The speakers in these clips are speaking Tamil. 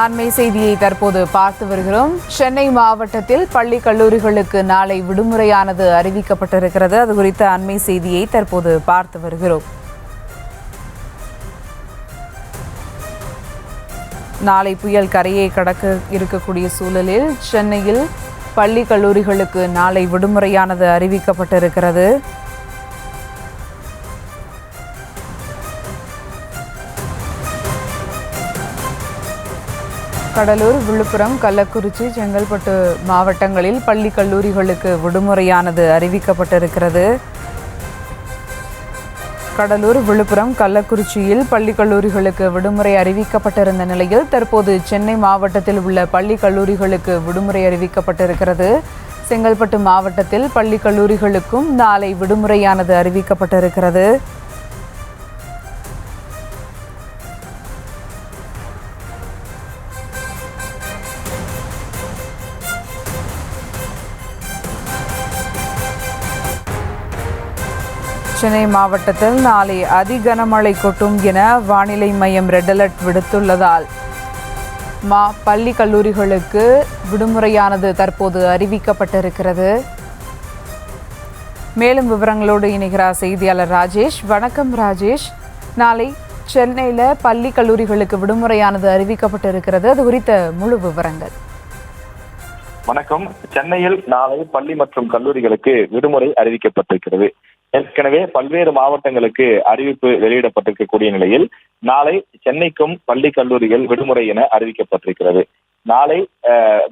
அண்மை செய்தியை தற்போது பார்த்து வருகிறோம். சென்னை மாவட்டத்தில் பள்ளி கல்லூரிகளுக்கு நாளை விடுமுறையானது அறிவிக்கப்பட்டிருக்கிறது. அது குறித்த அண்மை செய்தியை தற்போது பார்த்து வருகிறோம். நாளை புயல் கரையை கடக்க இருக்கக்கூடிய சூழலில் சென்னையில் பள்ளி கல்லூரிகளுக்கு நாளை விடுமுறையானது அறிவிக்கப்பட்டிருக்கிறது. கடலூர், விழுப்புரம், கள்ளக்குறிச்சி, செங்கல்பட்டு மாவட்டங்களில் பள்ளி கல்லூரிகளுக்கு விடுமுறையானது அறிவிக்கப்பட்டிருக்கிறது. கடலூர், விழுப்புரம், கள்ளக்குறிச்சியில் பள்ளி கல்லூரிகளுக்கு விடுமுறை அறிவிக்கப்பட்டிருந்த நிலையில் தற்போது சென்னை மாவட்டத்தில் உள்ள பள்ளி கல்லூரிகளுக்கு விடுமுறை அறிவிக்கப்பட்டிருக்கிறது. செங்கல்பட்டு மாவட்டத்தில் பள்ளி கல்லூரிகளுக்கும் நாளை விடுமுறையானது அறிவிக்கப்பட்டிருக்கிறது. சென்னை மாவட்டத்தில் நாளை அதிகனமழை கொட்டும் என வானிலை மையம் ரெட் அலர்ட் விடுத்துள்ளதால் பள்ளி கல்லூரிகளுக்கு விடுமுறையானது தற்போது அறிவிக்கப்பட்டிருக்கிறது. மேலும் விவரங்களோடு இணைகிறார் செய்தியாளர் ராஜேஷ். வணக்கம் ராஜேஷ். நாளை சென்னையில் பள்ளி கல்லூரிகளுக்கு விடுமுறையானது அறிவிக்கப்பட்டிருக்கிறது. அது குறித்த முழு விவரங்கள். வணக்கம். சென்னையில் நாளை பள்ளி மற்றும் கல்லூரிகளுக்கு விடுமுறை அறிவிக்கப்பட்டிருக்கிறது. ஏற்கனவே பல்வேறு மாவட்டங்களுக்கு அறிவிப்பு வெளியிடப்பட்டிருக்கக்கூடிய நிலையில் நாளை சென்னைக்கும் பள்ளி கல்லூரிகள் விடுமுறை என அறிவிக்கப்பட்டிருக்கிறது. நாளை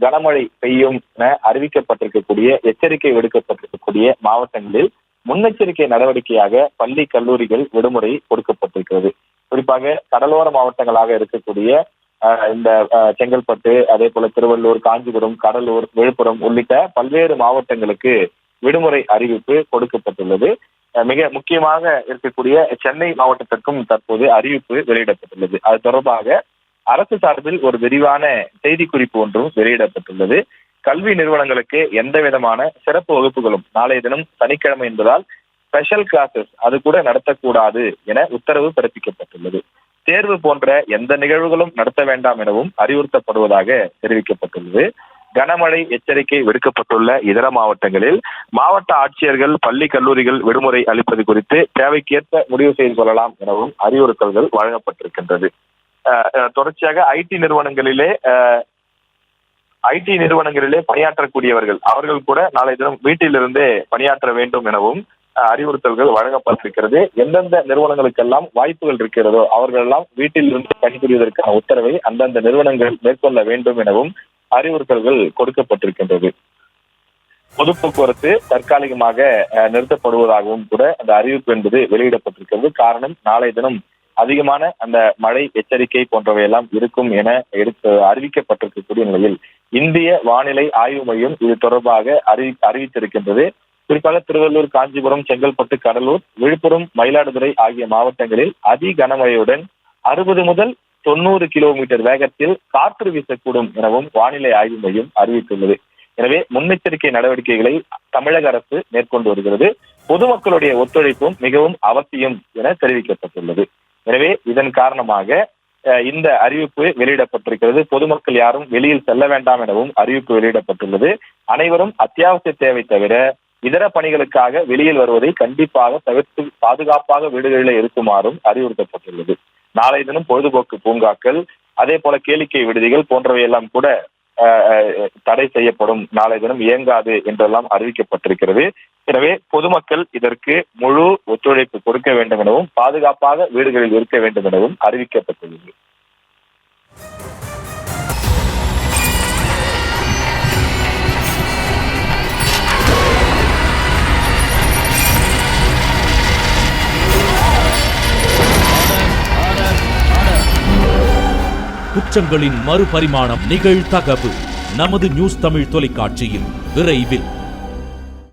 கனமழை பெய்யும் என அறிவிக்கப்பட்டிருக்கக்கூடிய எச்சரிக்கை விடுக்கப்பட்டிருக்கக்கூடிய மாவட்டங்களில் முன்னெச்சரிக்கை நடவடிக்கையாக பள்ளி கல்லூரிகள் விடுமுறை கொடுக்கப்பட்டிருக்கிறது. குறிப்பாக கடலோர மாவட்டங்களாக இருக்கக்கூடிய இந்த செங்கல்பட்டு, அதே போல திருவள்ளூர், காஞ்சிபுரம், கடலூர், விழுப்புரம் உள்ளிட்ட பல்வேறு மாவட்டங்களுக்கு விடுமுறை அறிவிப்பு கொடுக்கப்பட்டுள்ளது. மிக முக்கியமாக இருக்கக்கூடிய சென்னை மாவட்டத்திற்கும் தற்போது அறிவிப்பு வெளியிடப்பட்டுள்ளது. அது தொடர்பாக அரசு சார்பில் ஒரு விரிவான செய்திக்குறிப்பு ஒன்றும் வெளியிடப்பட்டுள்ளது. கல்வி நிறுவனங்களுக்கு எந்த விதமான சிறப்பு வகுப்புகளும் நாளைய தினம் சனிக்கிழமை என்பதால் ஸ்பெஷல் கிளாஸஸ் அது கூட நடத்தக்கூடாது என உத்தரவு பிறப்பிக்கப்பட்டுள்ளது. தேர்வு போன்ற எந்த நிகழ்வுகளும் நடத்த வேண்டாம் எனவும் அறிவுறுத்தப்படுவதாக தெரிவிக்கப்பட்டுள்ளது. கனமழை எச்சரிக்கை விடுக்கப்பட்டுள்ள இதர மாவட்டங்களில் மாவட்ட ஆட்சியர்கள் பள்ளி கல்லூரிகள் விடுமுறை அளிப்பது குறித்து தேவைக்கேற்ப முடிவு செய்து கொள்ளலாம் எனவும் அறிவுறுத்தல்கள் வழங்கப்பட்டிருக்கின்றது. தொடர்ச்சியாக ஐடி நிறுவனங்களிலே பணியாற்றக்கூடியவர்கள் அவர்கள் கூட நாளை தினம் வீட்டிலிருந்தே பணியாற்ற வேண்டும் எனவும் அறிவுறுத்தல்கள் வழங்கப்பட்டிருக்கிறது. எந்தெந்த நிறுவனங்களுக்கெல்லாம் வாய்ப்புகள் இருக்கிறதோ அவர்கள் எல்லாம் வீட்டில் இருந்து பணிபுரிவதற்கான உத்தரவை அந்தந்த நிறுவனங்கள் மேற்கொள்ள வேண்டும் எனவும் அறிவுறுத்தல்கள் கொடுக்கப்பட்டிருக்கின்றது. பொது போக்குவரத்து தற்காலிகமாக நிறுத்தப்படுவதாகவும் கூட அந்த அறிவிப்பு என்பது வெளியிடப்பட்டிருக்கிறது. காரணம், நாளை தினம் அதிகமான அந்த மழை எச்சரிக்கை போன்றவையெல்லாம் இருக்கும் என அறிவிக்கப்பட்டிருக்கக்கூடிய நிலையில் இந்திய வானிலை ஆய்வு மையம் இது தொடர்பாக அறிவித்திருக்கின்றது. குறிப்பாக திருவள்ளூர், காஞ்சிபுரம், செங்கல்பட்டு, கடலூர், விழுப்புரம், மயிலாடுதுறை ஆகிய மாவட்டங்களில் அதி கனமழையுடன் 60 முதல் 90 கிலோமீட்டர் வேகத்தில் காற்று வீசக்கூடும் எனவும் வானிலை ஆய்வு மையம் அறிவித்துள்ளது. எனவே முன்னெச்சரிக்கை நடவடிக்கைகளை தமிழக அரசு மேற்கொண்டு வருகிறது. பொதுமக்களுடைய ஒத்துழைப்பும் மிகவும் அவசியம் என தெரிவிக்கப்பட்டுள்ளது. எனவே இதன் காரணமாக இந்த அறிவிப்பு வெளியிடப்பட்டிருக்கிறது. பொதுமக்கள் யாரும் வெளியில் செல்ல வேண்டாம் எனவும் அறிவிப்பு வெளியிடப்பட்டுள்ளது. அனைவரும் அத்தியாவசிய தேவை தவிர இதர பணிகளுக்காக வெளியில் வருவதை கண்டிப்பாக தவிர்த்து பாதுகாப்பாக வீடுகளில் இருக்குமாறும் அறிவுறுத்தப்பட்டுள்ளது. நாளை தினம் பொழுதுபோக்கு பூங்காக்கள், அதே போல கேளிக்கை விடுதிகள் போன்றவையெல்லாம் கூட தடை செய்யப்படும், நாளை தினம் இயங்காது என்றெல்லாம் அறிவிக்கப்பட்டிருக்கிறது. எனவே பொதுமக்கள் இதற்கு முழு ஒத்துழைப்பு கொடுக்க வேண்டும் எனவும் பாதுகாப்பாக வீடுகளில் இருக்க வேண்டும் எனவும் அறிவிக்கப்பட்டுள்ளது. குற்றங்களின் மறுபரிமாணம் நிகழ்தகவு நமது நியூஸ் தமிழ் தொலைக்காட்சியில் விரைவில்.